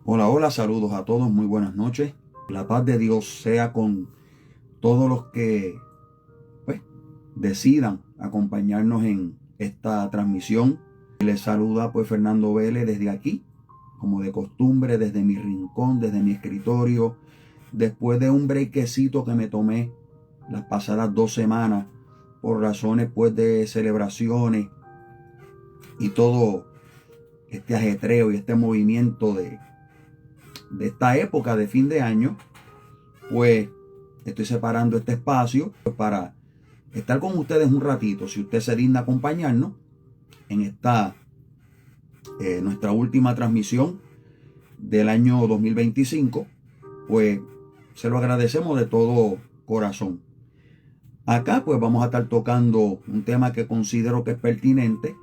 Hola, hola, saludos a todos, muy buenas noches. La paz de Dios sea con todos los que pues, decidan acompañarnos en esta transmisión. Les saluda pues Fernando Vélez desde aquí, como de costumbre, desde mi rincón, desde mi escritorio, después de un brequecito que me tomé las pasadas 2 semanas por razones pues de celebraciones y todo este ajetreo y este movimiento de esta época de fin de año. Pues estoy separando este espacio para estar con ustedes un ratito. Si usted se digna acompañarnos en esta nuestra última transmisión del año 2025, pues se lo agradecemos de todo corazón. Acá pues vamos a estar tocando un tema que considero que es pertinente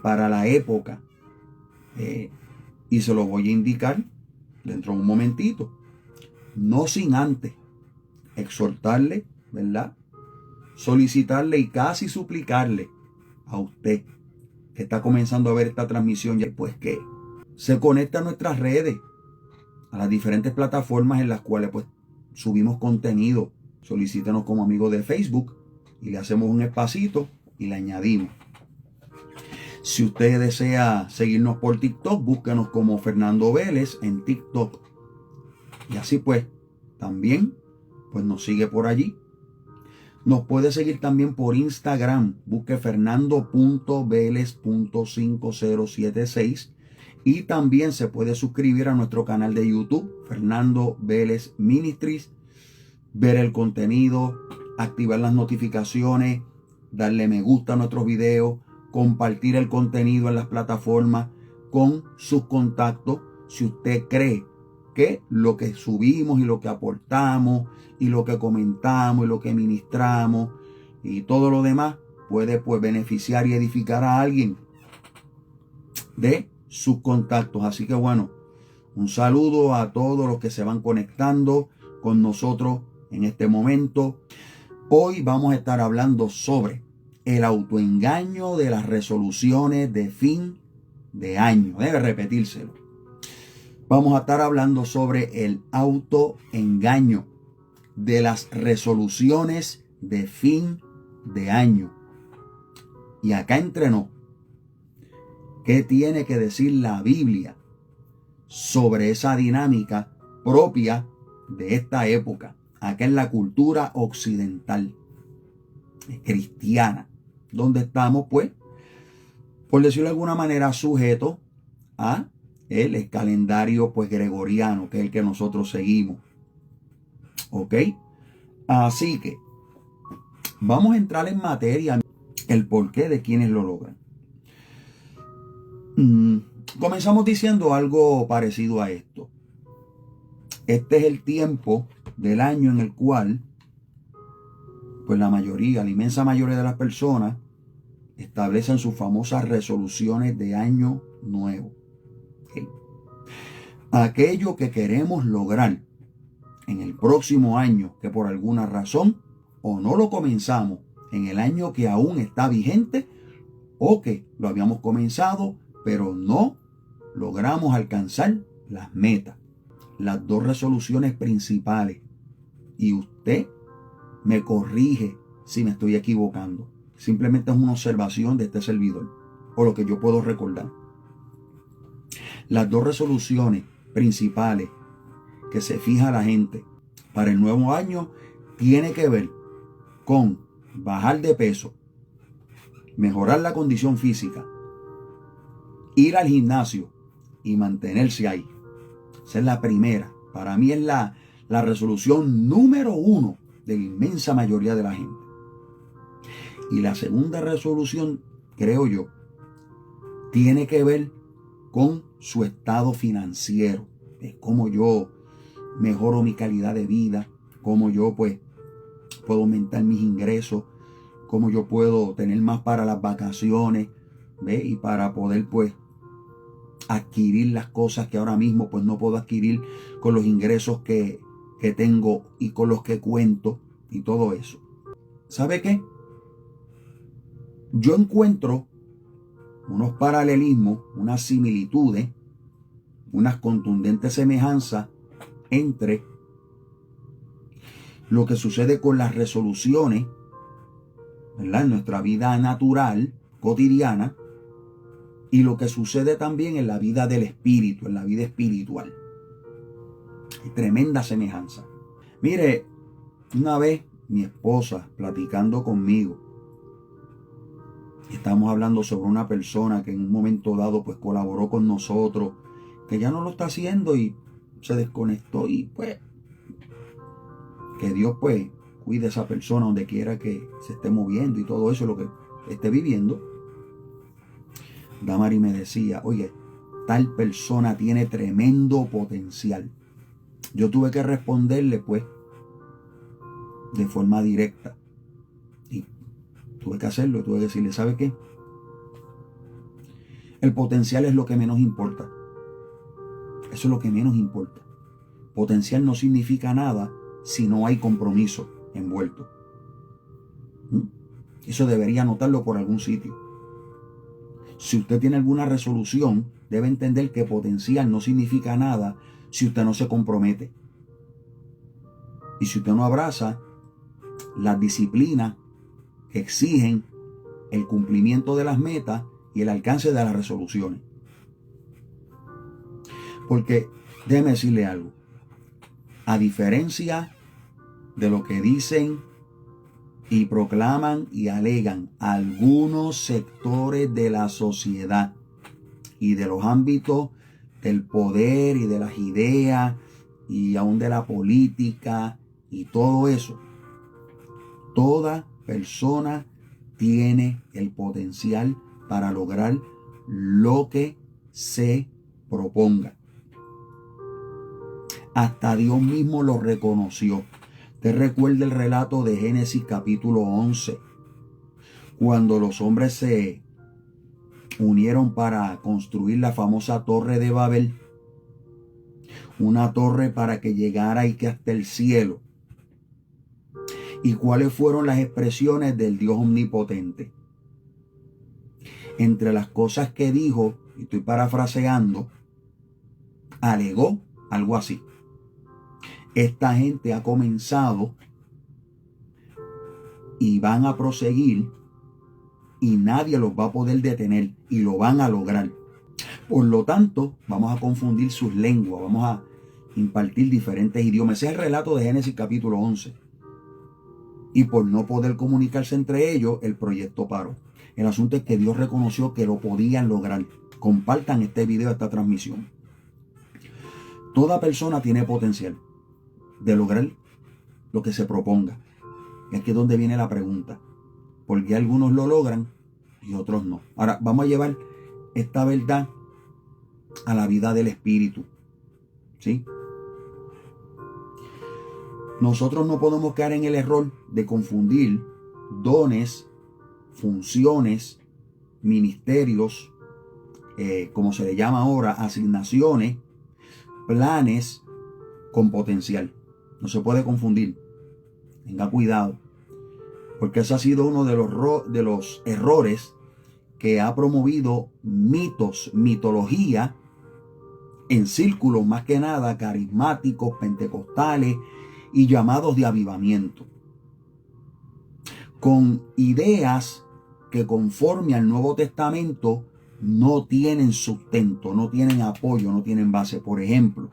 para la época, y se lo voy a indicar dentro de un momentito, no sin antes exhortarle, ¿verdad? Solicitarle y casi suplicarle a usted que está comenzando a ver esta transmisión, ya pues que se conecte a nuestras redes, a las diferentes plataformas en las cuales pues subimos contenido. Solicítenos como amigo de Facebook y le hacemos un espacito y le añadimos. Si usted desea seguirnos por TikTok, búsquenos como Fernando Vélez en TikTok. Y así pues, también pues nos sigue por allí. Nos puede seguir también por Instagram. Busque fernando.velez.5076. Y también se puede suscribir a nuestro canal de YouTube, Fernando Vélez Ministries. Ver el contenido, activar las notificaciones, darle me gusta a nuestros videos, compartir el contenido en las plataformas con sus contactos. Si usted cree que lo que subimos y lo que aportamos y lo que comentamos y lo que ministramos y todo lo demás puede pues beneficiar y edificar a alguien de sus contactos. Así que bueno, un saludo a todos los que se van conectando con nosotros en este momento. Hoy vamos a estar hablando sobre el autoengaño de las resoluciones de fin de año. Debe repetírselo. Vamos a estar hablando sobre el autoengaño de las resoluciones de fin de año. Y acá entre nos, ¿qué tiene que decir la Biblia sobre esa dinámica propia de esta época? Acá en la cultura occidental, cristiana, donde estamos pues, por decirlo de alguna manera, sujetos a el calendario pues gregoriano, que es el que nosotros seguimos. ¿Ok? Así que vamos a entrar en materia, el porqué de quienes lo logran. Comenzamos diciendo algo parecido a esto. Este es el tiempo del año en el cual pues la inmensa mayoría de las personas establecen sus famosas resoluciones de año nuevo. ¿Okay? Aquello que queremos lograr en el próximo año, que por alguna razón o no lo comenzamos en el año que aún está vigente, o que lo habíamos comenzado pero no logramos alcanzar las metas. Las dos resoluciones principales, y usted me corrige si me estoy equivocando, simplemente es una observación de este servidor o lo que yo puedo recordar. Las dos resoluciones principales que se fija la gente para el nuevo año tiene que ver con bajar de peso, mejorar la condición física, ir al gimnasio y mantenerse ahí. Esa es la primera. Para mí es la resolución número 1 de la inmensa mayoría de la gente. Y la segunda resolución, creo yo, tiene que ver con su estado financiero. Es cómo yo mejoro mi calidad de vida, cómo yo pues puedo aumentar mis ingresos, cómo yo puedo tener más para las vacaciones, ¿ve? Y para poder pues adquirir las cosas que ahora mismo pues no puedo adquirir con los ingresos que tengo y con los que cuento y todo eso. ¿Sabe qué? Yo encuentro unos paralelismos, unas similitudes unas contundentes semejanzas entre lo que sucede con las resoluciones, ¿verdad?, en nuestra vida natural, cotidiana, y lo que sucede también en la vida del espíritu, en la vida espiritual. Hay tremenda semejanza. Mire, una vez mi esposa platicando conmigo, estamos hablando sobre una persona que en un momento dado pues colaboró con nosotros, que ya no lo está haciendo y se desconectó, y pues que Dios pues cuide a esa persona donde quiera que se esté moviendo y todo eso, lo que esté viviendo. Damari me decía, oye, tal persona tiene tremendo potencial. Yo tuve que responderle pues de forma directa, y tuve que hacerlo, tuve que decirle, ¿sabe qué? El potencial es lo que menos importa. Eso es lo que menos importa. Potencial no significa nada si no hay compromiso envuelto. Eso debería anotarlo por algún sitio. Si usted tiene alguna resolución, debe entender que potencial no significa nada si usted no se compromete. Y si usted no abraza las disciplinas que exigen el cumplimiento de las metas y el alcance de las resoluciones. Porque déjeme decirle algo. A diferencia de lo que dicen y proclaman y alegan algunos sectores de la sociedad y de los ámbitos del poder y de las ideas y aún de la política y todo eso, toda persona tiene el potencial para lograr lo que se proponga. Hasta Dios mismo lo reconoció. Te recuerda el relato de Génesis capítulo 11, cuando los hombres se unieron para construir la famosa torre de Babel, una torre para que llegara y que hasta el cielo. ¿Y cuáles fueron las expresiones del Dios omnipotente? Entre las cosas que dijo, y estoy parafraseando, alegó algo así: esta gente ha comenzado y van a proseguir y nadie los va a poder detener y lo van a lograr. Por lo tanto, vamos a confundir sus lenguas, vamos a impartir diferentes idiomas. Ese es el relato de Génesis capítulo 11. Y por no poder comunicarse entre ellos, el proyecto paró. El asunto es que Dios reconoció que lo podían lograr. Compartan este video, esta transmisión. Toda persona tiene potencial de lograr lo que se proponga. Y aquí es donde viene la pregunta: ¿por qué algunos lo logran y otros no? Ahora vamos a llevar esta verdad a la vida del espíritu, ¿sí? Nosotros no podemos caer en el error de confundir dones, funciones, ministerios, como se le llama ahora, asignaciones, planes con potencial. No se puede confundir. Tenga cuidado, porque ese ha sido uno de los errores que ha promovido mitos, mitología, en círculos más que nada carismáticos, pentecostales y llamados de avivamiento, con ideas que conforme al Nuevo Testamento no tienen sustento, no tienen apoyo, no tienen base. Por ejemplo,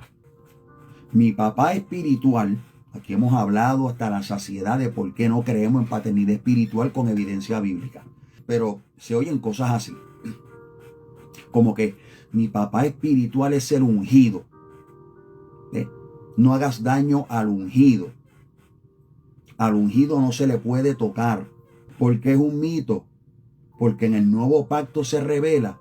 mi papá espiritual, aquí hemos hablado hasta la saciedad de por qué no creemos en paternidad espiritual con evidencia bíblica, pero se oyen cosas así, como que mi papá espiritual es el ungido. No hagas daño al ungido. Al ungido no se le puede tocar, porque es un mito. Porque en el nuevo pacto se revela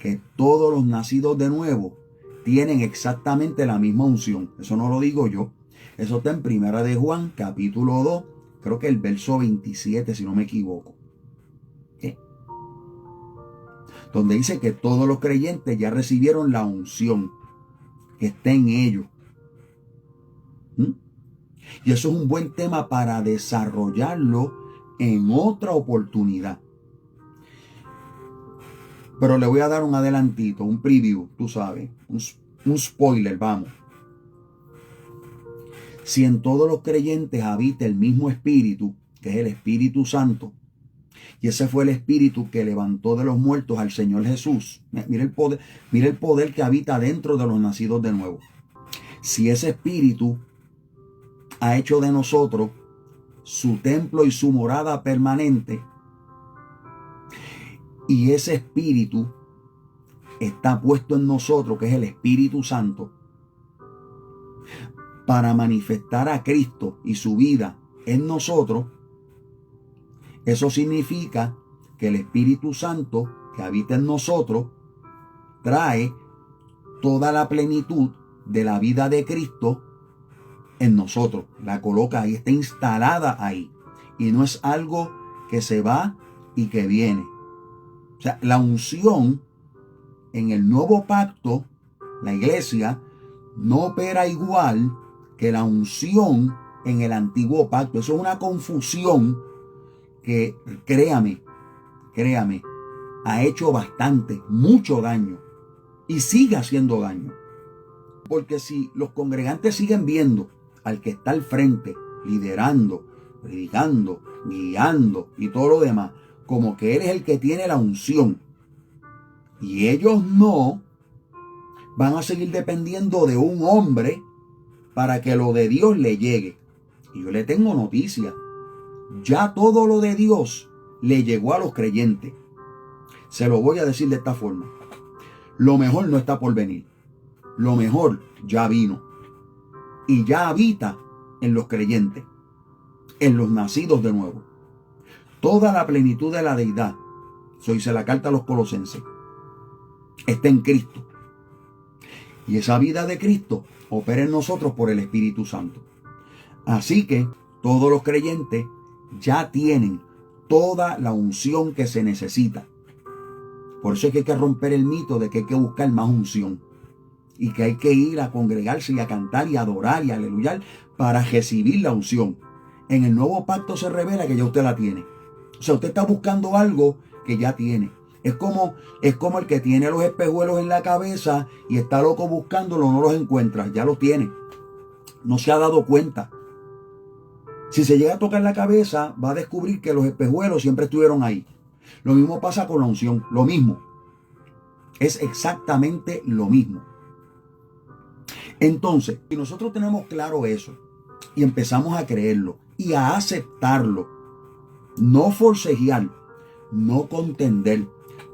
que todos los nacidos de nuevo tienen exactamente la misma unción. Eso no lo digo yo. Eso está en Primera de Juan, capítulo 2, creo que el verso 27, si no me equivoco. Donde dice que todos los creyentes ya recibieron la unción que está en ellos. Y eso es un buen tema para desarrollarlo en otra oportunidad. Pero le voy a dar un adelantito, un preview, tú sabes, un spoiler, vamos. Si en todos los creyentes habita el mismo Espíritu, que es el Espíritu Santo, y ese fue el Espíritu que levantó de los muertos al Señor Jesús. Mira el poder que habita dentro de los nacidos de nuevo. Si ese Espíritu ha hecho de nosotros su templo y su morada permanente, y ese Espíritu está puesto en nosotros, que es el Espíritu Santo, para manifestar a Cristo y su vida en nosotros, eso significa que el Espíritu Santo que habita en nosotros trae toda la plenitud de la vida de Cristo en nosotros. La coloca ahí, está instalada ahí. Y no es algo que se va y que viene. O sea, la unción en el nuevo pacto, la iglesia, no opera igual que la unción en el antiguo pacto. Eso es una confusión que, créame, ha hecho bastante, mucho daño y sigue haciendo daño. Porque si los congregantes siguen viendo al que está al frente, liderando, predicando, guiando y todo lo demás, como que él es el que tiene la unción, y ellos no, van a seguir dependiendo de un hombre para que lo de Dios le llegue. Y yo le tengo noticia. Ya todo lo de Dios le llegó a los creyentes. Se lo voy a decir de esta forma. Lo mejor no está por venir. Lo mejor ya vino. Y ya habita en los creyentes, en los nacidos de nuevo. Toda la plenitud de la deidad, eso dice la carta a los Colosenses, está en Cristo. Y esa vida de Cristo opera en nosotros por el Espíritu Santo. Así que todos los creyentes ya tienen toda la unción que se necesita. Por eso es que hay que romper el mito de que hay que buscar más unción. Y que hay que ir a congregarse y a cantar y a adorar y a aleluyar para recibir la unción. En el nuevo pacto se revela que ya usted la tiene. O sea, usted está buscando algo que ya tiene. Es como el que tiene los espejuelos en la cabeza y está loco buscándolo, no los encuentra. Ya los tiene. No se ha dado cuenta. Si se llega a tocar la cabeza, va a descubrir que los espejuelos siempre estuvieron ahí. Lo mismo pasa con la unción. Lo mismo. Es exactamente lo mismo. Entonces, si nosotros tenemos claro eso y empezamos a creerlo y a aceptarlo, no forcejear, no contender,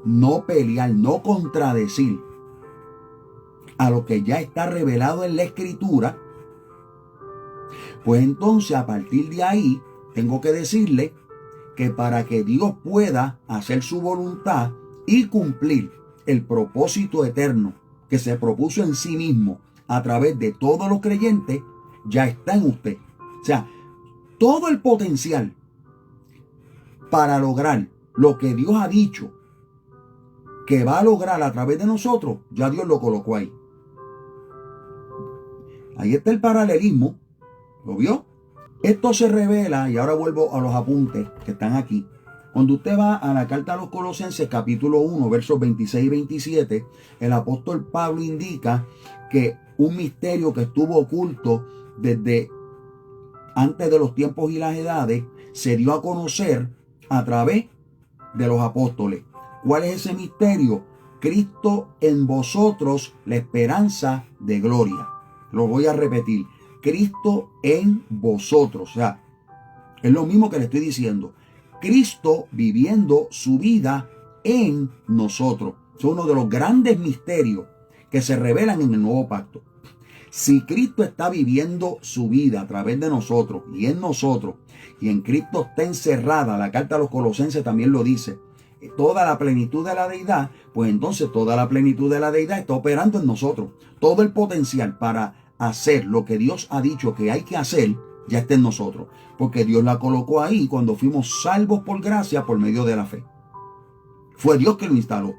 no pelear, no contradecir a lo que ya está revelado en la Escritura, pues entonces a partir de ahí tengo que decirle que para que Dios pueda hacer su voluntad y cumplir el propósito eterno que se propuso en sí mismo a través de todos los creyentes, ya está en usted. O sea, todo el potencial para lograr lo que Dios ha dicho que va a lograr a través de nosotros, ya Dios lo colocó ahí. Ahí está el paralelismo. ¿Lo vio? Esto se revela, y ahora vuelvo a los apuntes que están aquí. Cuando usted va a la carta a los Colosenses, capítulo 1, versos 26 y 27, el apóstol Pablo indica que un misterio que estuvo oculto desde antes de los tiempos y las edades se dio a conocer a través de los apóstoles. ¿Cuál es ese misterio? Cristo en vosotros, la esperanza de gloria. Lo voy a repetir. Cristo en vosotros. O sea, es lo mismo que le estoy diciendo. Cristo viviendo su vida en nosotros. Es uno de los grandes misterios que se revelan en el nuevo pacto. Si Cristo está viviendo su vida a través de nosotros y en Cristo está encerrada, la carta a los Colosenses también lo dice, toda la plenitud de la deidad, pues entonces toda la plenitud de la deidad está operando en nosotros. Todo el potencial para hacer lo que Dios ha dicho que hay que hacer ya está en nosotros, porque Dios la colocó ahí cuando fuimos salvos por gracia por medio de la fe. Fue Dios que lo instaló.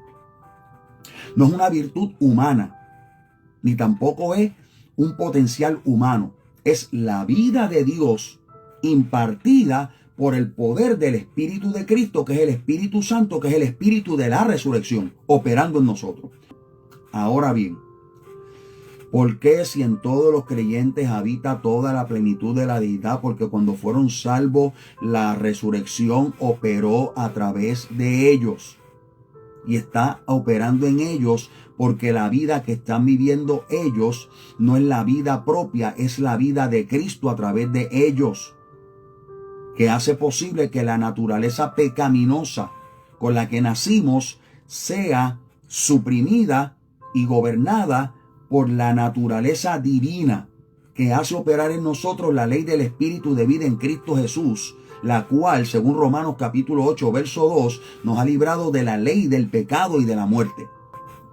No es una virtud humana, ni tampoco es un potencial humano. Es la vida de Dios impartida por el poder del Espíritu de Cristo, que es el Espíritu Santo, que es el Espíritu de la resurrección, operando en nosotros. Ahora bien, ¿Por qué si en todos los creyentes habita toda la plenitud de la deidad? Porque cuando fueron salvos, la resurrección operó a través de ellos. Y está operando en ellos porque la vida que están viviendo ellos no es la vida propia, es la vida de Cristo a través de ellos, que hace posible que la naturaleza pecaminosa con la que nacimos sea suprimida y gobernada por la naturaleza divina que hace operar en nosotros la ley del Espíritu de vida en Cristo Jesús, la cual, según Romanos capítulo 8, verso 2, nos ha librado de la ley del pecado y de la muerte.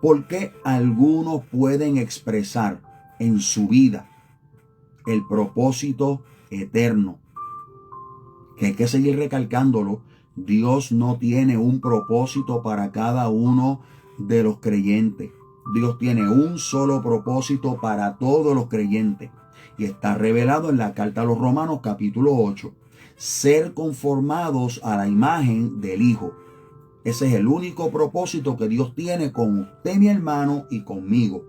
Porque algunos pueden expresar en su vida el propósito eterno, que hay que seguir recalcándolo. Dios no tiene un propósito para cada uno de los creyentes. Dios tiene un solo propósito para todos los creyentes. Y está revelado en la carta a los Romanos capítulo 8. Ser conformados a la imagen del Hijo. Ese es el único propósito que Dios tiene con usted, mi hermano, y conmigo.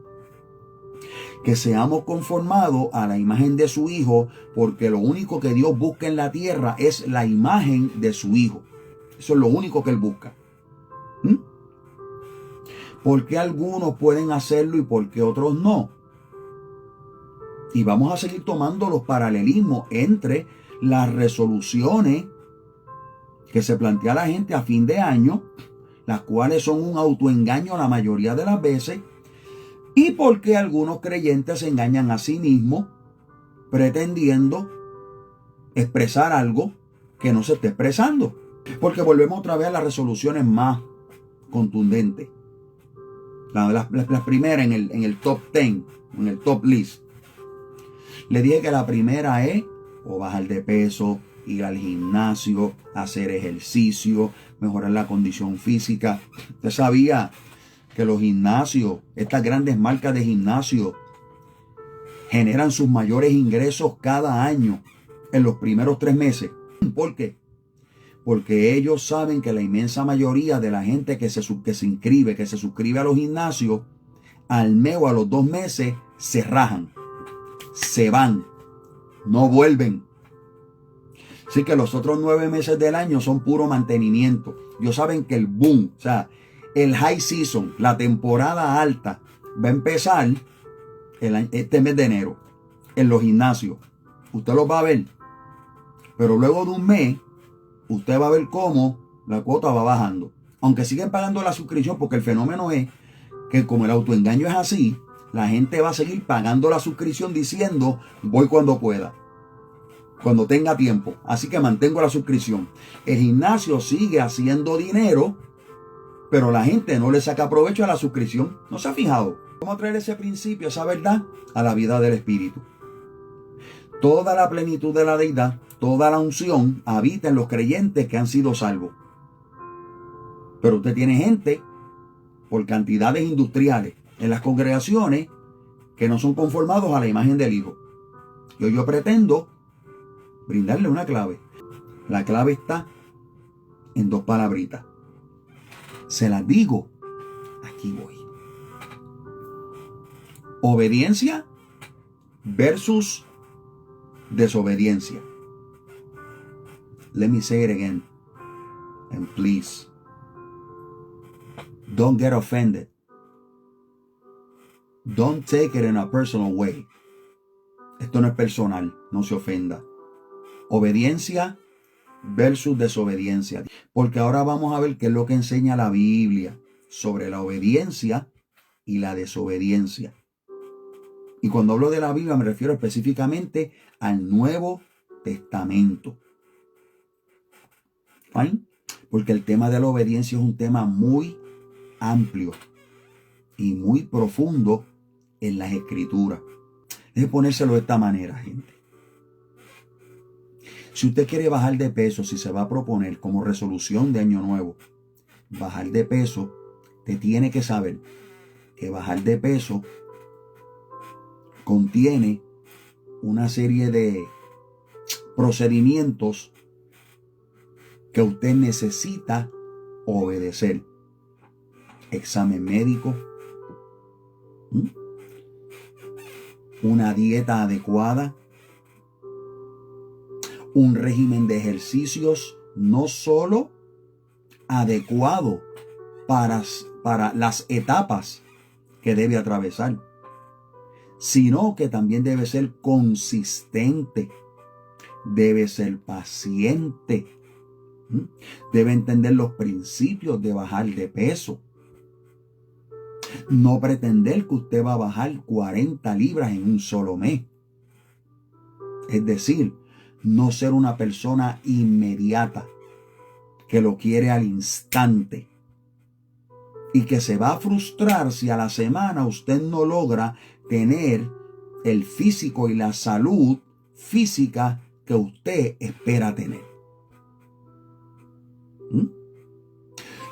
Que seamos conformados a la imagen de su Hijo, porque lo único que Dios busca en la tierra es la imagen de su Hijo. Eso es lo único que Él busca. ¿Por qué algunos pueden hacerlo y por qué otros no? Y vamos a seguir tomando los paralelismos entre las resoluciones que se plantea la gente a fin de año, las cuales son un autoengaño la mayoría de las veces, y por qué algunos creyentes se engañan a sí mismos pretendiendo expresar algo que no se está expresando. Porque volvemos otra vez a las resoluciones más contundentes. Las primeras en el top 10, en el top list. Le dije que la primera es o bajar de peso, ir al gimnasio, hacer ejercicio, mejorar la condición física. Usted sabía que los gimnasios, estas grandes marcas de gimnasio, generan sus mayores ingresos cada año en los primeros 3 meses. ¿Por qué? Porque ellos saben que la inmensa mayoría de la gente que se suscribe a los gimnasios, al mes o a los 2 meses, se rajan, se van, no vuelven. Así que los otros 9 meses del año son puro mantenimiento. Ellos saben que el boom, o sea, el high season, la temporada alta, va a empezar este mes de enero en los gimnasios. Usted los va a ver. Pero luego de un mes, usted va a ver cómo la cuota va bajando. Aunque siguen pagando la suscripción, porque el fenómeno es que como el autoengaño es así, la gente va a seguir pagando la suscripción diciendo, voy cuando pueda, cuando tenga tiempo. Así que mantengo la suscripción. El gimnasio sigue haciendo dinero, pero la gente no le saca provecho a la suscripción. ¿No se ha fijado? Vamos a traer ese principio, esa verdad, a la vida del Espíritu. Toda la plenitud de la deidad, toda la unción habita en los creyentes que han sido salvos. Pero usted tiene gente, por cantidades industriales, en las congregaciones que no son conformados a la imagen del Hijo. Y hoy yo pretendo brindarle una clave. La clave está en 2 palabritas. Se las digo, aquí voy. Obediencia versus desobediencia. Let me say it again. And please, don't get offended. Don't take it in a personal way. Esto no es personal, no se ofenda. Obediencia versus desobediencia. Porque ahora vamos a ver qué es lo que enseña la Biblia sobre la obediencia y la desobediencia. Y cuando hablo de la Biblia me refiero específicamente al Nuevo Testamento. ¿Fine? Porque el tema de la obediencia es un tema muy amplio y muy profundo en las Escrituras. Debe ponérselo de esta manera, gente. Si usted quiere bajar de peso, si se va a proponer como resolución de año nuevo, bajar de peso, te tiene que saber que bajar de peso contiene una serie de procedimientos que usted necesita obedecer. Examen médico, una dieta adecuada, un régimen de ejercicios no solo adecuado para las etapas que debe atravesar, sino que también debe ser consistente, debe ser paciente, debe entender los principios de bajar de peso. No pretender que usted va a bajar 40 libras en un solo mes. Es decir, no ser una persona inmediata que lo quiere al instante y que se va a frustrar si a la semana usted no logra tener el físico y la salud física que usted espera tener.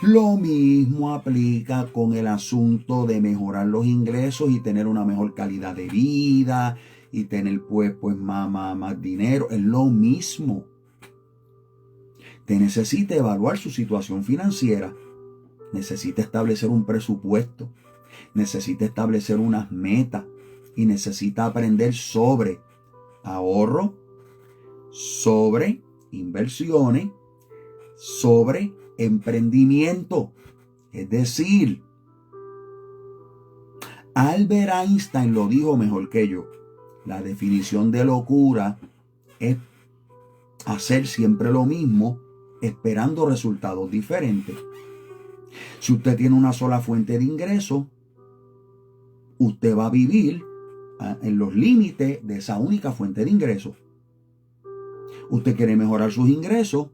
Lo mismo aplica con el asunto de mejorar los ingresos y tener una mejor calidad de vida y tener pues más dinero. Es lo mismo. Te necesita evaluar su situación financiera. Necesita establecer un presupuesto. Necesita establecer unas metas. Y necesita aprender sobre ahorro, sobre inversiones, sobre emprendimiento. Es decir, Albert Einstein lo dijo mejor que yo. La definición de locura es hacer siempre lo mismo esperando resultados diferentes. Si usted tiene una sola fuente de ingreso, usted va a vivir en los límites de esa única fuente de ingreso. Usted quiere mejorar sus ingresos,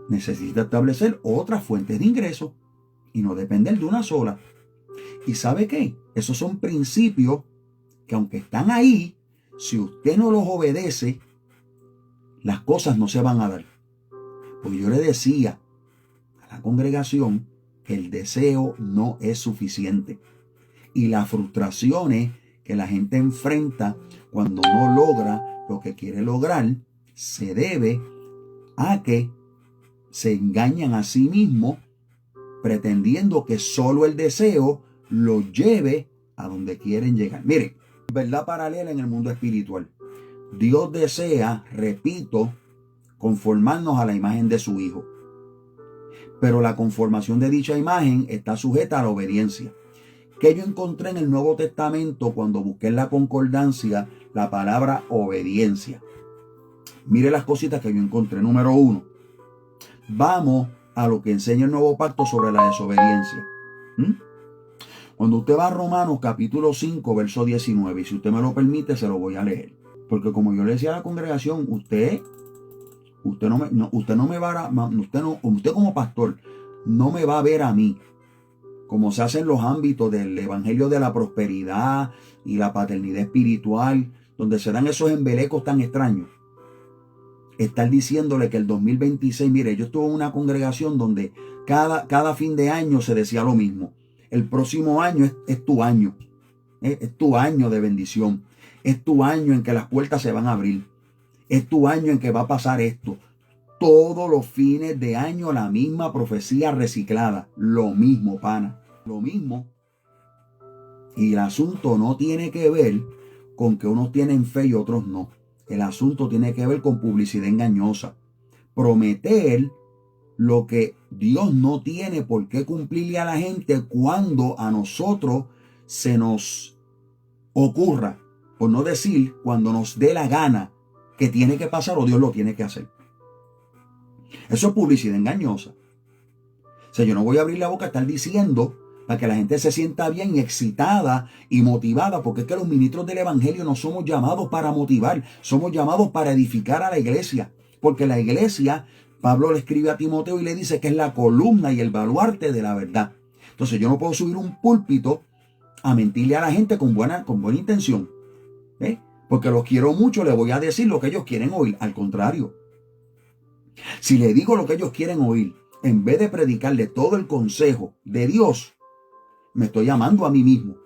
necesita establecer otras fuentes de ingreso y no depender de una sola. ¿Y sabe qué? Esos son principios que aunque están ahí, si usted no los obedece, las cosas no se van a dar. Porque yo le decía a la congregación que el deseo no es suficiente. Y las frustraciones que la gente enfrenta cuando no logra lo que quiere lograr, se debe a que se engañan a sí mismos pretendiendo que solo el deseo los lleve a donde quieren llegar. Miren, verdad paralela en el mundo espiritual. Dios desea, repito, conformarnos a la imagen de su Hijo. Pero la conformación de dicha imagen está sujeta a la obediencia. Que yo encontré en el Nuevo Testamento cuando busqué en la concordancia la palabra obediencia. Mire las cositas que yo encontré. Número 1. Vamos a lo que enseña el Nuevo Pacto sobre la desobediencia. Cuando usted va a Romanos capítulo 5, verso 19, y si usted me lo permite, se lo voy a leer. Porque como yo le decía a la congregación, usted como pastor no me va a ver a mí como se hace en los ámbitos del evangelio de la prosperidad y la paternidad espiritual, donde se dan esos embelecos tan extraños. Estar diciéndole que el 2026, mire, yo estuve en una congregación donde cada fin de año se decía lo mismo. El próximo año es tu año. Es tu año de bendición. Es tu año en que las puertas se van a abrir. Es tu año en que va a pasar esto. Todos los fines de año la misma profecía reciclada. Lo mismo, pana. Lo mismo. Y el asunto no tiene que ver con que unos tienen fe y otros no. El asunto tiene que ver con publicidad engañosa. Prometer lo que Dios no tiene por qué cumplirle a la gente cuando a nosotros se nos ocurra, por no decir cuando nos dé la gana que tiene que pasar o Dios lo tiene que hacer. Eso es publicidad engañosa. O sea, yo no voy a abrir la boca a estar diciendo para que la gente se sienta bien y excitada y motivada, porque es que los ministros del evangelio no somos llamados para motivar, somos llamados para edificar a la iglesia, porque la iglesia, Pablo le escribe a Timoteo y le dice que es la columna y el baluarte de la verdad. Entonces yo no puedo subir un púlpito a mentirle a la gente con buena intención, porque los quiero mucho, les voy a decir lo que ellos quieren oír. Al contrario, si le digo lo que ellos quieren oír, en vez de predicarle todo el consejo de Dios, me estoy llamando a mí mismo.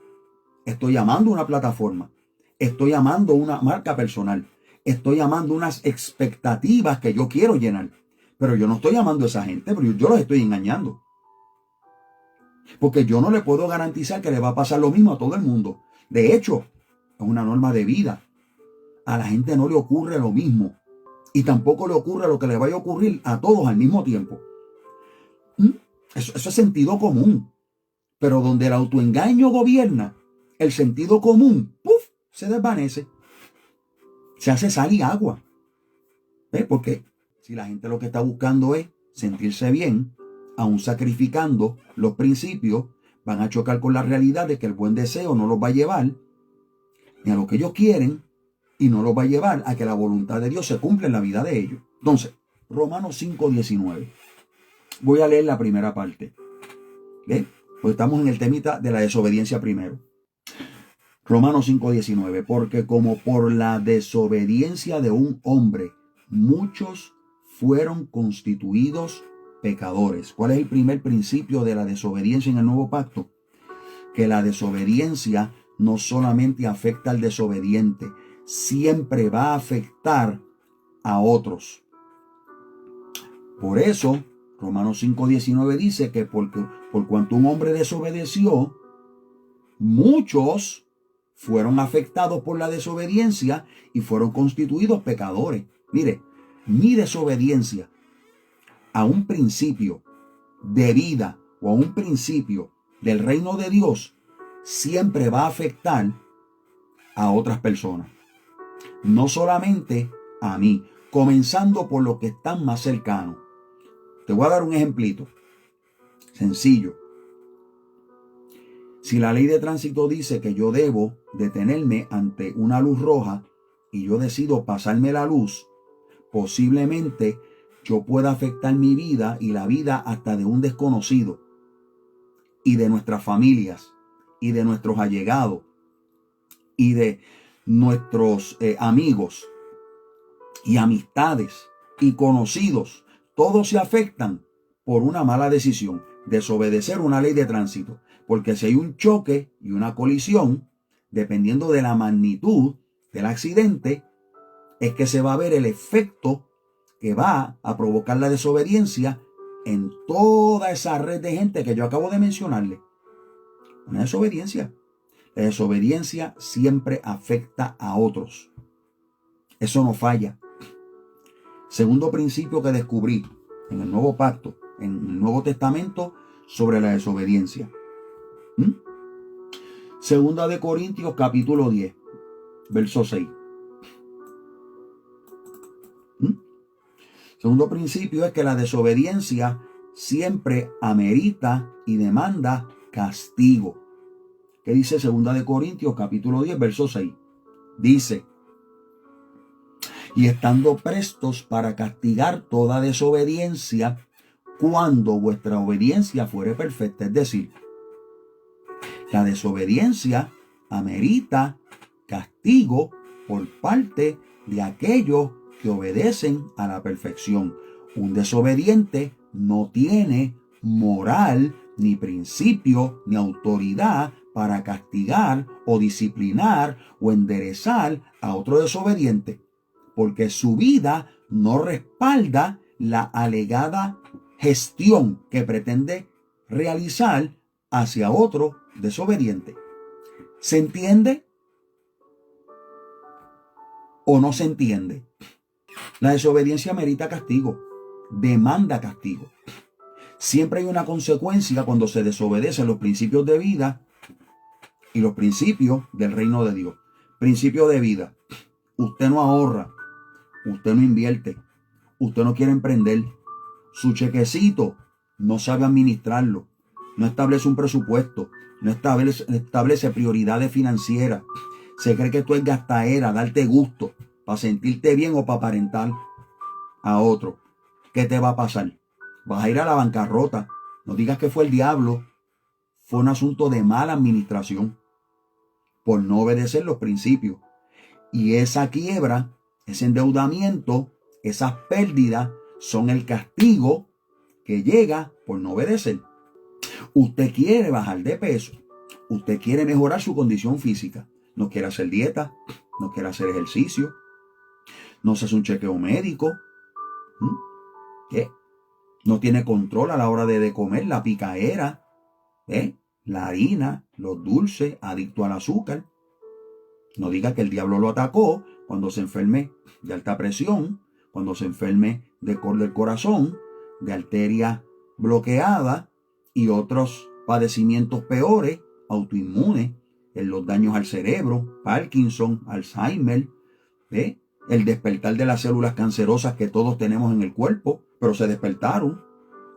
Estoy llamando una plataforma. Estoy llamando una marca personal. Estoy llamando unas expectativas que yo quiero llenar. Pero yo no estoy llamando a esa gente, pero yo los estoy engañando. Porque yo no le puedo garantizar que le va a pasar lo mismo a todo el mundo. De hecho, es una norma de vida. A la gente no le ocurre lo mismo. Y tampoco le ocurre lo que le vaya a ocurrir a todos al mismo tiempo. Eso es sentido común. Pero donde el autoengaño gobierna, el sentido común, ¡puf!, se desvanece. Se hace sal y agua. ¿Ves? Porque si la gente lo que está buscando es sentirse bien, aún sacrificando los principios, van a chocar con la realidad de que el buen deseo no los va a llevar ni a lo que ellos quieren y no los va a llevar a que la voluntad de Dios se cumpla en la vida de ellos. Entonces, Romanos 5:19. Voy a leer la primera parte. ¿Ves? Pues estamos en el temita de la desobediencia primero. Romanos 5:19. Porque como por la desobediencia de un hombre muchos fueron constituidos pecadores. ¿Cuál es el primer principio de la desobediencia en el nuevo pacto? Que la desobediencia no solamente afecta al desobediente, siempre va a afectar a otros. Por eso, Romanos 5:19 dice que por cuanto un hombre desobedeció, muchos fueron afectados por la desobediencia y fueron constituidos pecadores. Mire, mi desobediencia a un principio de vida o a un principio del reino de Dios siempre va a afectar a otras personas. No solamente a mí, comenzando por los que están más cercanos. Te voy a dar un ejemplito sencillo. Si la ley de tránsito dice que yo debo detenerme ante una luz roja y yo decido pasarme la luz, posiblemente yo pueda afectar mi vida y la vida hasta de un desconocido y de nuestras familias y de nuestros allegados y de nuestros amigos y amistades y conocidos. Todos se afectan por una mala decisión, desobedecer una ley de tránsito. Porque si hay un choque y una colisión, dependiendo de la magnitud del accidente, es que se va a ver el efecto que va a provocar la desobediencia en toda esa red de gente que yo acabo de mencionarle. Una desobediencia. La desobediencia siempre afecta a otros. Eso no falla. Segundo principio que descubrí en el Nuevo Pacto, en el Nuevo Testamento, sobre la desobediencia. Segunda de Corintios capítulo 10, verso 6. Segundo principio es que la desobediencia siempre amerita y demanda castigo. ¿Qué dice Segunda de Corintios capítulo 10, verso 6? Dice: y estando prestos para castigar toda desobediencia cuando vuestra obediencia fuere perfecta. Es decir, la desobediencia amerita castigo por parte de aquellos que obedecen a la perfección. Un desobediente no tiene moral, ni principio, ni autoridad para castigar o disciplinar o enderezar a otro desobediente, porque su vida no respalda la alegada gestión que pretende realizar hacia otro desobediente. ¿Se entiende o no se entiende? La desobediencia merita castigo, demanda castigo. Siempre hay una consecuencia cuando se desobedecen los principios de vida y los principios del reino de Dios. Principio de vida: usted no ahorra, usted no invierte, usted no quiere emprender, su chequecito no sabe administrarlo, no establece un presupuesto, no establece prioridades financieras, se cree que tú es gastadera, darte gusto, para sentirte bien o para aparentar a otro. ¿Qué te va a pasar? Vas a ir a la bancarrota. No digas que fue el diablo, fue un asunto de mala administración por no obedecer los principios. Y esa quiebra, ese endeudamiento, esas pérdidas son el castigo que llega por no obedecer. Usted quiere bajar de peso, usted quiere mejorar su condición física, no quiere hacer dieta, no quiere hacer ejercicio, no se hace un chequeo médico, ¿qué? No tiene control a la hora de comer, la picaera, la harina, los dulces, adicto al azúcar. No diga que el diablo lo atacó cuando se enferme de alta presión, cuando se enferme de cor del corazón, de arteria bloqueada y otros padecimientos peores, autoinmunes, en los daños al cerebro, Parkinson, Alzheimer, ¿eh? El despertar de las células cancerosas que todos tenemos en el cuerpo, pero se despertaron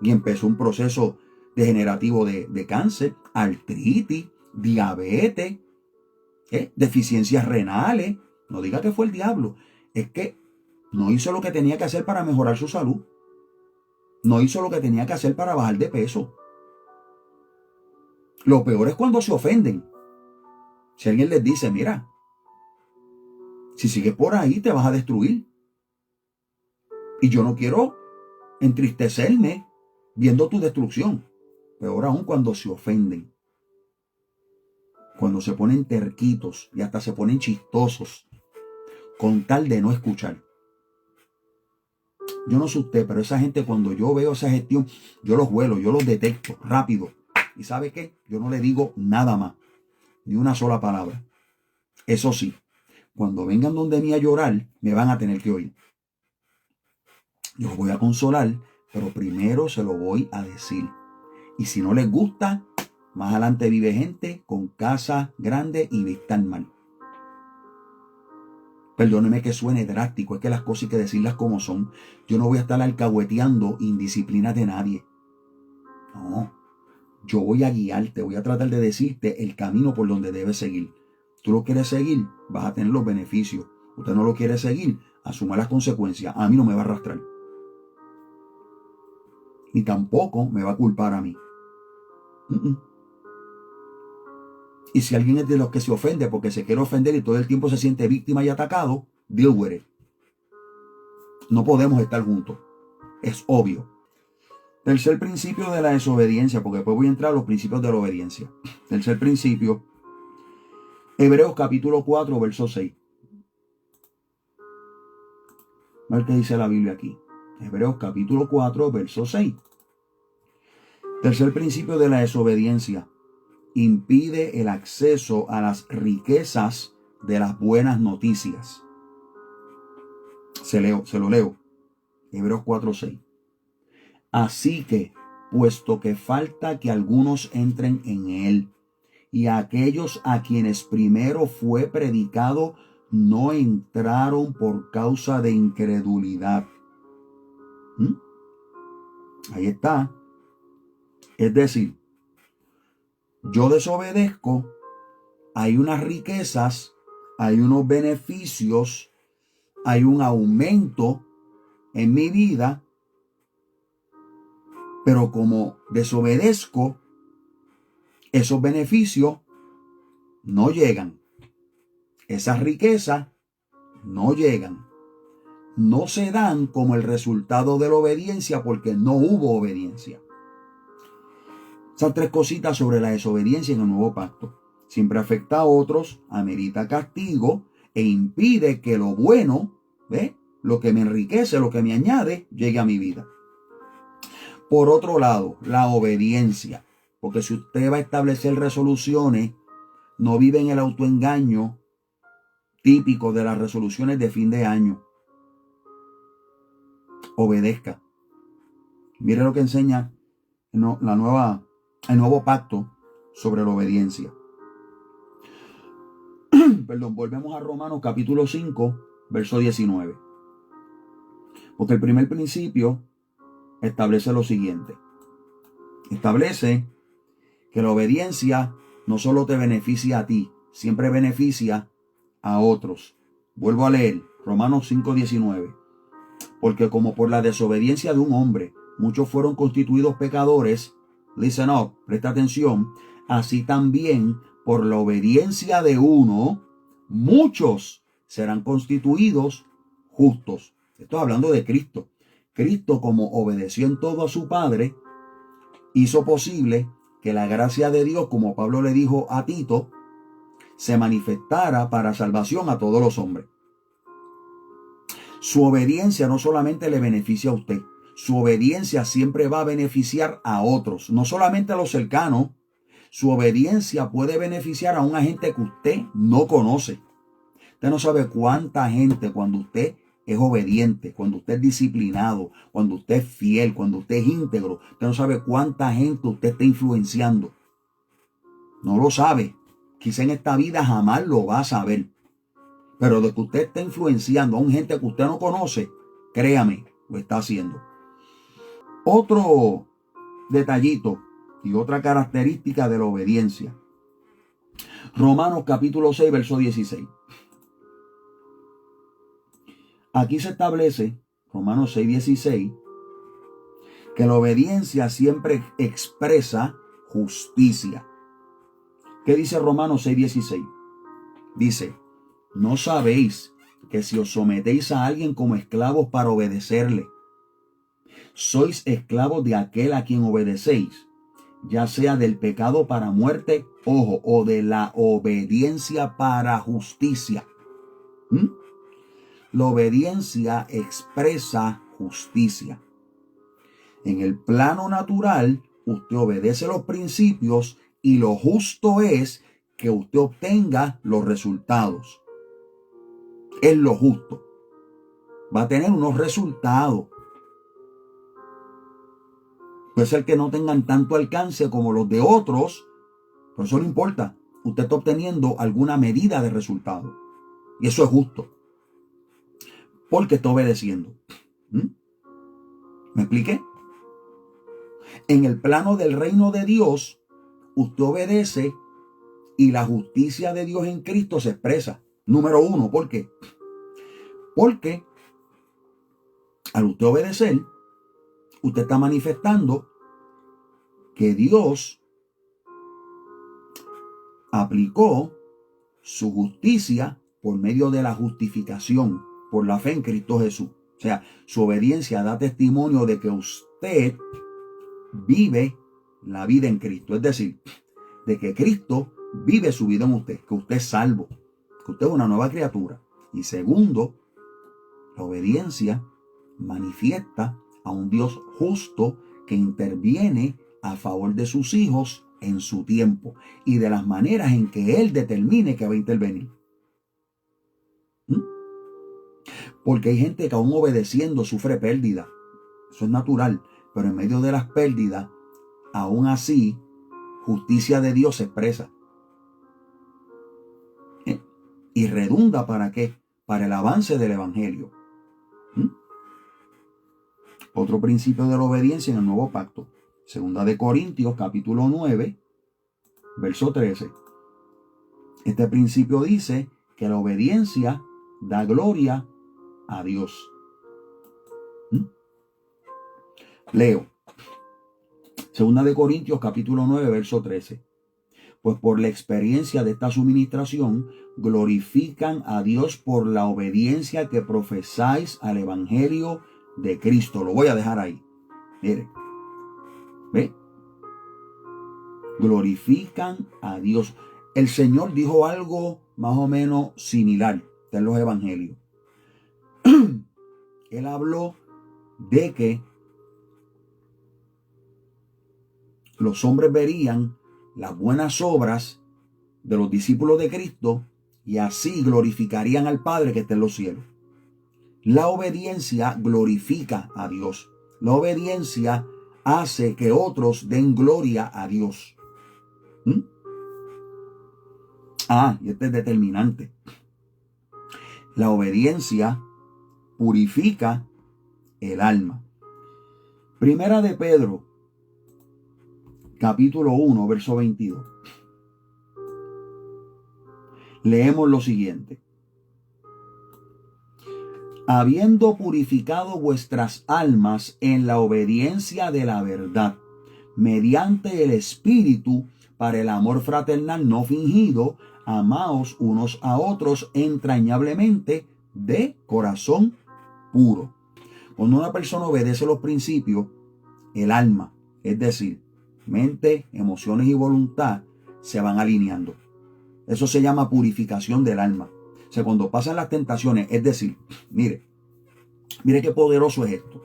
y empezó un proceso degenerativo de cáncer, artritis, diabetes, deficiencias renales. No diga que fue el diablo, es que no hizo lo que tenía que hacer para mejorar su salud. No hizo lo que tenía que hacer para bajar de peso. Lo peor es cuando se ofenden. Si alguien les dice, mira, si sigues por ahí te vas a destruir. Y yo no quiero entristecerme viendo tu destrucción. Peor aún cuando se ofenden. Cuando se ponen terquitos y hasta se ponen chistosos con tal de no escuchar. Yo no sé usted, pero esa gente, cuando yo veo esa gestión, yo los huelo, yo los detecto rápido. ¿Y sabe qué? Yo no le digo nada más, ni una sola palabra. Eso sí, cuando vengan donde mí a llorar, me van a tener que oír. Yo los voy a consolar, pero primero se lo voy a decir. Y si no les gusta, más adelante vive gente con casa grande y vistan mal. Perdóneme que suene drástico, es que las cosas hay que decirlas como son. Yo no voy a estar alcahueteando indisciplinas de nadie. No, yo voy a guiarte, voy a tratar de decirte el camino por donde debes seguir. Tú lo quieres seguir, vas a tener los beneficios. Usted no lo quiere seguir, asuma las consecuencias. A mí no me va a arrastrar. Ni tampoco me va a culpar a mí. Y si alguien es de los que se ofende porque se quiere ofender y todo el tiempo se siente víctima y atacado, deal with it. No podemos estar juntos. Es obvio. Tercer principio de la desobediencia, porque después voy a entrar a los principios de la obediencia. Tercer principio, Hebreos capítulo 4, verso 6. A ver qué dice la Biblia aquí. Hebreos capítulo 4, verso 6. Tercer principio de la desobediencia. Impide el acceso a las riquezas de las buenas noticias. Se lo leo. Hebreos 4:6. Así que, puesto que falta que algunos entren en él, y aquellos a quienes primero fue predicado no entraron por causa de incredulidad. Ahí está. Es decir, yo desobedezco, hay unas riquezas, hay unos beneficios, hay un aumento en mi vida, pero como desobedezco, esos beneficios no llegan. Esas riquezas no llegan. No se dan como el resultado de la obediencia porque no hubo obediencia. Esas tres cositas sobre la desobediencia en el nuevo pacto. Siempre afecta a otros, amerita castigo e impide que lo bueno, lo que me enriquece, lo que me añade, llegue a mi vida. Por otro lado, la obediencia. Porque si usted va a establecer resoluciones, no vive en el autoengaño típico de las resoluciones de fin de año. Obedezca. Mire lo que enseña el nuevo pacto sobre la obediencia. Perdón, volvemos a Romanos capítulo 5, verso 19. Porque el primer principio establece lo siguiente. Establece que la obediencia no solo te beneficia a ti, siempre beneficia a otros. Vuelvo a leer Romanos 5:19. Porque como por la desobediencia de un hombre muchos fueron constituidos pecadores, listen up, presta atención, así también por la obediencia de uno, muchos serán constituidos justos. Estoy hablando de Cristo. Cristo, como obedeció en todo a su Padre, hizo posible que la gracia de Dios, como Pablo le dijo a Tito, se manifestara para salvación a todos los hombres. Su obediencia no solamente le beneficia a usted, su obediencia siempre va a beneficiar a otros, no solamente a los cercanos. Su obediencia puede beneficiar a una gente que usted no conoce. Usted no sabe cuánta gente, cuando usted es obediente, cuando usted es disciplinado, cuando usted es fiel, cuando usted es íntegro, usted no sabe cuánta gente usted está influenciando. No lo sabe. Quizá en esta vida jamás lo va a saber. Pero de que usted está influenciando a un gente que usted no conoce, créame, lo está haciendo. Otro detallito y otra característica de la obediencia. Romanos capítulo 6, verso 16. Aquí se establece, Romanos 6, 16, que la obediencia siempre expresa justicia. ¿Qué dice Romanos 6, 16? Dice, ¿no sabéis que si os sometéis a alguien como esclavos para obedecerle, sois esclavos de aquel a quien obedecéis, ya sea del pecado para muerte, ojo, o de la obediencia para justicia? La obediencia expresa justicia. En el plano natural, usted obedece los principios y lo justo es que usted obtenga los resultados. Es lo justo. Va a tener unos resultados. Puede ser que no tengan tanto alcance como los de otros, pero eso no importa. Usted está obteniendo alguna medida de resultado. Y eso es justo. Porque está obedeciendo. ¿Me expliqué? En el plano del reino de Dios, usted obedece y la justicia de Dios en Cristo se expresa. Número uno, ¿por qué? Porque al usted obedecer, usted está manifestando que Dios aplicó su justicia por medio de la justificación, por la fe en Cristo Jesús. O sea, su obediencia da testimonio de que usted vive la vida en Cristo. Es decir, de que Cristo vive su vida en usted, que usted es salvo, que usted es una nueva criatura. Y segundo, la obediencia manifiesta a un Dios justo que interviene a favor de sus hijos en su tiempo y de las maneras en que Él determine que va a intervenir. Porque hay gente que aún obedeciendo sufre pérdida. Eso es natural. Pero en medio de las pérdidas, aún así, justicia de Dios se expresa. Y redunda ¿para qué? Para el avance del evangelio. Otro principio de la obediencia en el nuevo pacto. Segunda de Corintios, capítulo 9, verso 13. Este principio dice que la obediencia da gloria a Dios. Leo. Segunda de Corintios, capítulo 9, verso 13. Pues por la experiencia de esta suministración, glorifican a Dios por la obediencia que profesáis al evangelio de Cristo. Lo voy a dejar ahí. Mire. ¿Ve? Glorifican a Dios. El Señor dijo algo más o menos similar en los evangelios. Él habló de que los hombres verían las buenas obras de los discípulos de Cristo y así glorificarían al Padre que está en los cielos. La obediencia glorifica a Dios. La obediencia hace que otros den gloria a Dios. Y este es determinante. La obediencia purifica el alma. Primera de Pedro, capítulo 1, verso 22. Leemos lo siguiente. Habiendo purificado vuestras almas en la obediencia de la verdad, mediante el Espíritu, para el amor fraternal no fingido, amaos unos a otros entrañablemente de corazón puro. Cuando una persona obedece los principios, el alma, es decir, mente, emociones y voluntad, se van alineando. Eso se llama purificación del alma. O sea, cuando pasan las tentaciones, es decir, mire qué poderoso es esto.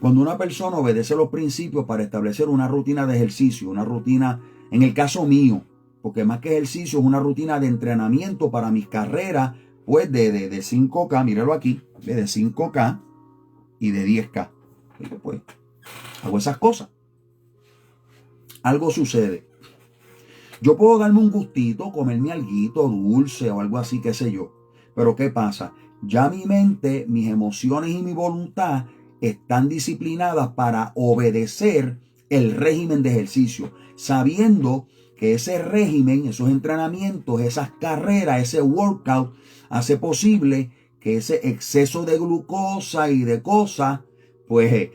Cuando una persona obedece los principios para establecer una rutina de ejercicio, una rutina, en el caso mío, porque más que ejercicio es una rutina de entrenamiento para mis carreras, pues de 5K, míralo aquí, de 5K y de 10K. Pues hago esas cosas. Algo sucede. Yo puedo darme un gustito, comerme alguito dulce o algo así, qué sé yo. Pero ¿qué pasa? Ya mi mente, mis emociones y mi voluntad están disciplinadas para obedecer el régimen de ejercicio, sabiendo que ese régimen, esos entrenamientos, esas carreras, ese workout, hace posible que ese exceso de glucosa y de cosas, pues,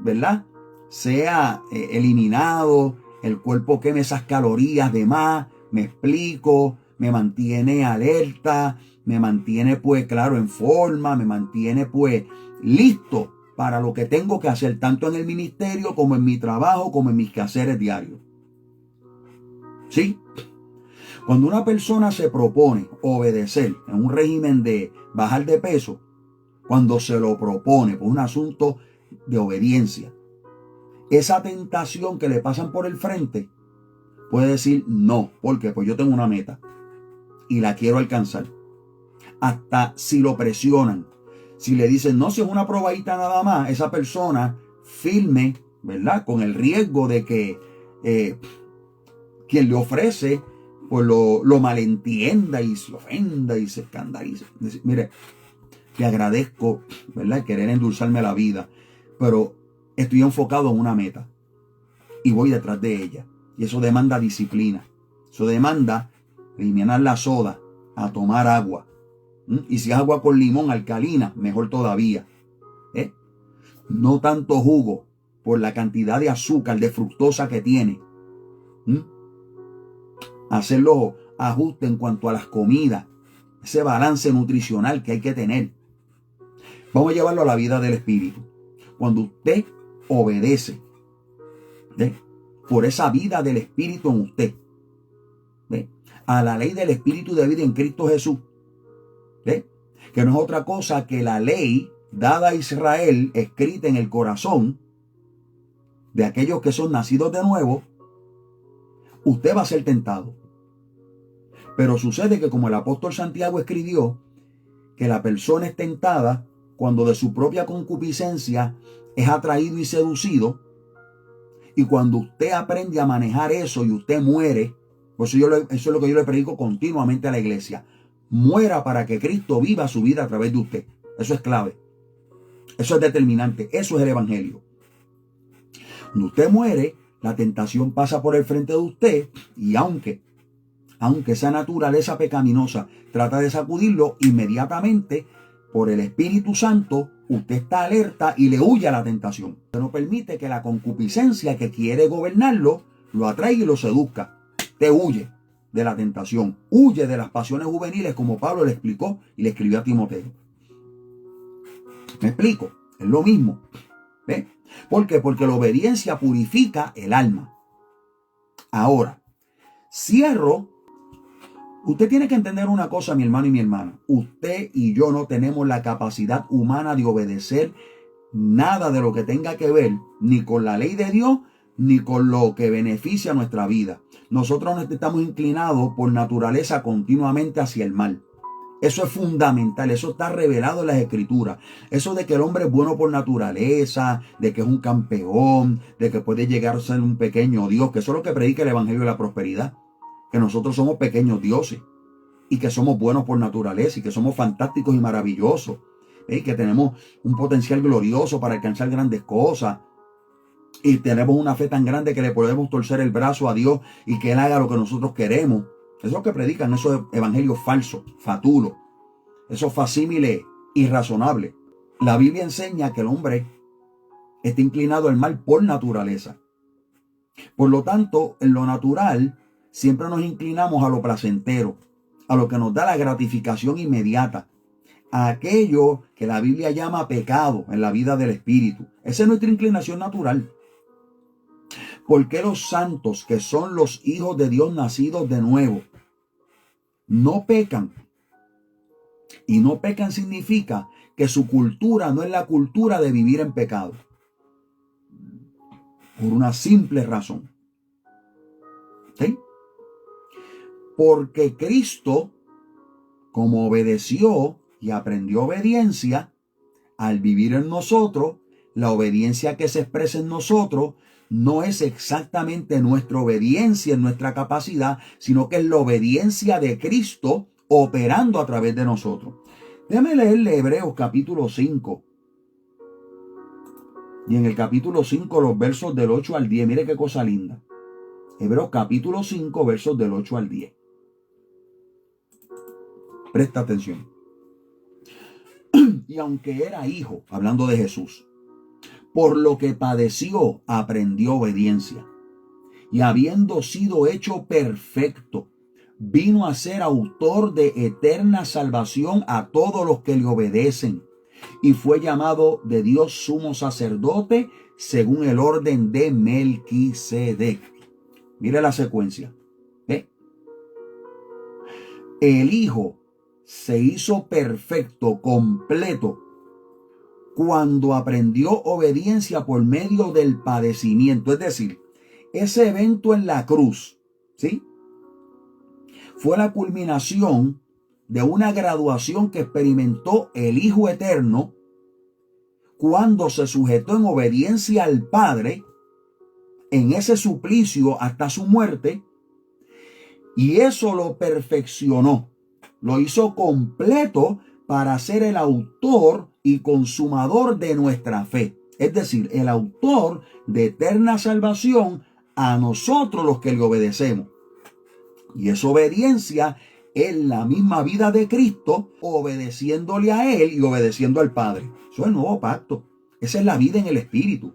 ¿verdad?, sea eliminado, el cuerpo queme esas calorías de más, me explico, me mantiene alerta, me mantiene pues claro en forma, me mantiene pues listo para lo que tengo que hacer, tanto en el ministerio como en mi trabajo, como en mis quehaceres diarios. ¿Sí? Cuando una persona se propone obedecer en un régimen de bajar de peso, cuando se lo propone por un asunto de obediencia, esa tentación que le pasan por el frente puede decir no, porque pues yo tengo una meta y la quiero alcanzar. Hasta si lo presionan, si le dicen no, si es una probadita nada más, esa persona firme, ¿verdad?, con el riesgo de que quien le ofrece pues lo malentienda y se ofenda y se escandalice. Decir, mire, te agradezco, ¿verdad?, querer endulzarme la vida, pero estoy enfocado en una meta y voy detrás de ella. Y eso demanda disciplina. Eso demanda eliminar la soda, a tomar agua. Y si es agua con limón alcalina, mejor todavía. No tanto jugo por la cantidad de azúcar, de fructosa que tiene. Hacer los ajustes en cuanto a las comidas. Ese balance nutricional que hay que tener. Vamos a llevarlo a la vida del espíritu. Cuando usted obedece, por esa vida del espíritu en usted, a la ley del espíritu de vida en Cristo Jesús, que no es otra cosa que la ley dada a Israel, escrita en el corazón de aquellos que son nacidos de nuevo, usted va a ser tentado. Pero sucede que, como el apóstol Santiago escribió, que la persona es tentada cuando de su propia concupiscencia es atraído y seducido. Y cuando usted aprende a manejar eso y usted muere, por eso eso es lo que yo le predico continuamente a la iglesia. Muera para que Cristo viva su vida a través de usted. Eso es clave. Eso es determinante. Eso es el evangelio. Cuando usted muere, la tentación pasa por el frente de usted y aunque esa naturaleza pecaminosa trata de sacudirlo, inmediatamente por el Espíritu Santo usted está alerta y le huye a la tentación. Usted no permite que la concupiscencia que quiere gobernarlo lo atraiga y lo seduzca. Te huye de la tentación, huye de las pasiones juveniles, como Pablo le explicó y le escribió a Timoteo. ¿Me explico? Es lo mismo. ¿Ve? ¿Por qué? Porque la obediencia purifica el alma. Ahora, cierro. Usted tiene que entender una cosa, mi hermano y mi hermana. Usted y yo no tenemos la capacidad humana de obedecer nada de lo que tenga que ver ni con la ley de Dios, ni con lo que beneficia nuestra vida. Nosotros estamos inclinados por naturaleza continuamente hacia el mal. Eso es fundamental, eso está revelado en las Escrituras. Eso de que el hombre es bueno por naturaleza, de que es un campeón, de que puede llegar a ser un pequeño Dios, que eso es lo que predica el Evangelio de la Prosperidad. Que nosotros somos pequeños dioses y que somos buenos por naturaleza y que somos fantásticos y maravillosos, que tenemos un potencial glorioso para alcanzar grandes cosas y tenemos una fe tan grande que le podemos torcer el brazo a Dios y que Él haga lo que nosotros queremos. Eso es lo que predican esos evangelios falsos, fatulos, esos facímiles irrazonables. La Biblia enseña que el hombre está inclinado al mal por naturaleza. Por lo tanto, en lo natural siempre nos inclinamos a lo placentero, a lo que nos da la gratificación inmediata, a aquello que la Biblia llama pecado en la vida del espíritu. Esa es nuestra inclinación natural. ¿Por qué los santos, que son los hijos de Dios nacidos de nuevo, no pecan? Y no pecan significa que su cultura no es la cultura de vivir en pecado. Por una simple razón. ¿Sí? Porque Cristo, como obedeció y aprendió obediencia, al vivir en nosotros, la obediencia que se expresa en nosotros no es exactamente nuestra obediencia en nuestra capacidad, sino que es la obediencia de Cristo operando a través de nosotros. Déjame leerle Hebreos capítulo 5. Y en el capítulo 5, los versos del 8 al 10. Mire qué cosa linda. Hebreos capítulo 5, versos del 8 al 10. Presta atención. Y aunque era hijo, hablando de Jesús, por lo que padeció, aprendió obediencia. Y habiendo sido hecho perfecto, vino a ser autor de eterna salvación a todos los que le obedecen. Y fue llamado de Dios sumo sacerdote según el orden de Melquisedec. Mire la secuencia. ¿Ve? El Hijo se hizo perfecto, completo, cuando aprendió obediencia por medio del padecimiento. Es decir, ese evento en la cruz, ¿sí?, fue la culminación de una graduación que experimentó el Hijo Eterno cuando se sujetó en obediencia al Padre en ese suplicio hasta su muerte, y eso lo perfeccionó, lo hizo completo para ser el autor y consumador de nuestra fe. Es decir, el autor de eterna salvación a nosotros los que le obedecemos. Y esa obediencia es la misma vida de Cristo, obedeciéndole a Él y obedeciendo al Padre. Eso es el nuevo pacto. Esa es la vida en el Espíritu.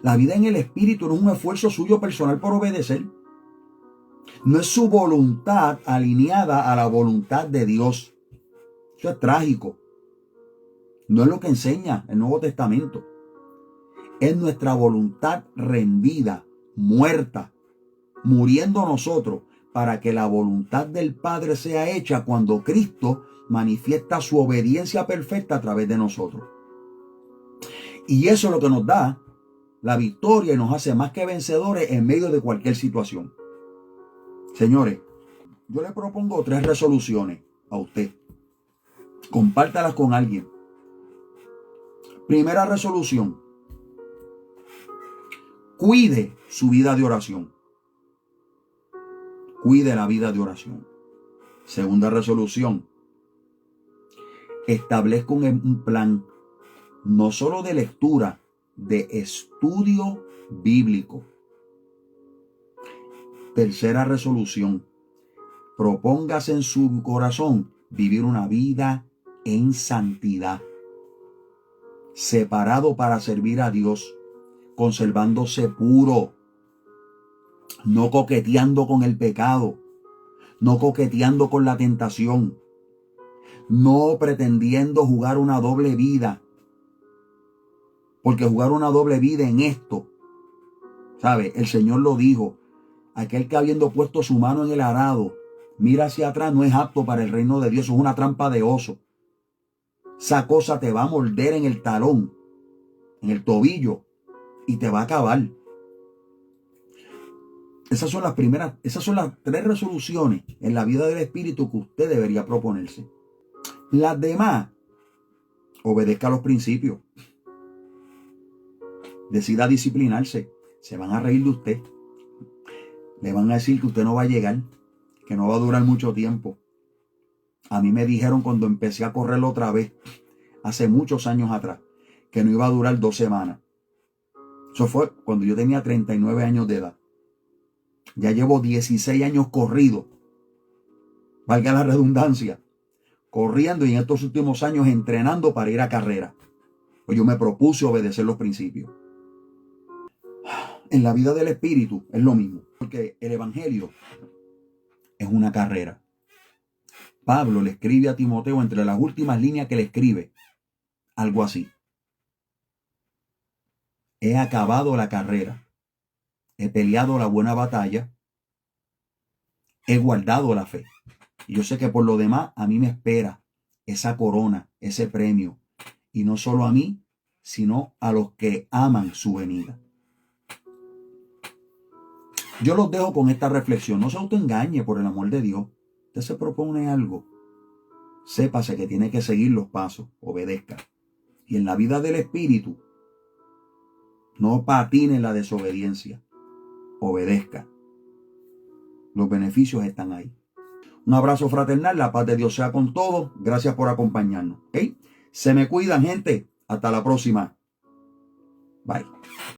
La vida en el Espíritu no es un esfuerzo suyo personal por obedecer. No es su voluntad alineada a la voluntad de Dios. Eso es trágico. No es lo que enseña el Nuevo Testamento. Es nuestra voluntad rendida, muerta, muriendo nosotros para que la voluntad del Padre sea hecha cuando Cristo manifiesta su obediencia perfecta a través de nosotros. Y eso es lo que nos da la victoria y nos hace más que vencedores en medio de cualquier situación. Señores, yo le propongo 3 resoluciones a usted. Compártalas con alguien. Primera resolución: cuide su vida de oración. Cuide la vida de oración. Segunda resolución: establezca un plan no solo de lectura, de estudio bíblico. Tercera resolución: propóngase en su corazón vivir una vida en santidad, separado para servir a Dios, conservándose puro, no coqueteando con el pecado, no coqueteando con la tentación, no pretendiendo jugar una doble vida. Porque jugar una doble vida en esto, ¿sabe? El Señor lo dijo: aquel que habiendo puesto su mano en el arado, mira hacia atrás, no es apto para el reino de Dios. Es una trampa de oso. Esa cosa te va a morder en el talón, en el tobillo, y te va a acabar. Esas son las 3 resoluciones en la vida del Espíritu que usted debería proponerse. Las demás, obedezca los principios. Decida disciplinarse. Se van a reír de usted. Le van a decir que usted no va a llegar, que no va a durar mucho tiempo. A mí me dijeron cuando empecé a correrlo otra vez, hace muchos años atrás, que no iba a durar 2 semanas. Eso fue cuando yo tenía 39 años de edad. Ya llevo 16 años corrido, valga la redundancia, corriendo, y en estos últimos años entrenando para ir a carrera. Pues yo me propuse obedecer los principios. En la vida del Espíritu es lo mismo, porque el Evangelio es una carrera. Pablo le escribe a Timoteo, entre las últimas líneas que le escribe, algo así: he acabado la carrera, he peleado la buena batalla, he guardado la fe. Y yo sé que por lo demás a mí me espera esa corona, ese premio. Y no solo a mí, sino a los que aman su venida. Yo los dejo con esta reflexión. No se autoengañe, por el amor de Dios. Usted se propone algo. Sépase que tiene que seguir los pasos. Obedezca. Y en la vida del Espíritu, no patine en la desobediencia. Obedezca. Los beneficios están ahí. Un abrazo fraternal. La paz de Dios sea con todos. Gracias por acompañarnos. ¿Okay? Se me cuidan, gente. Hasta la próxima. Bye.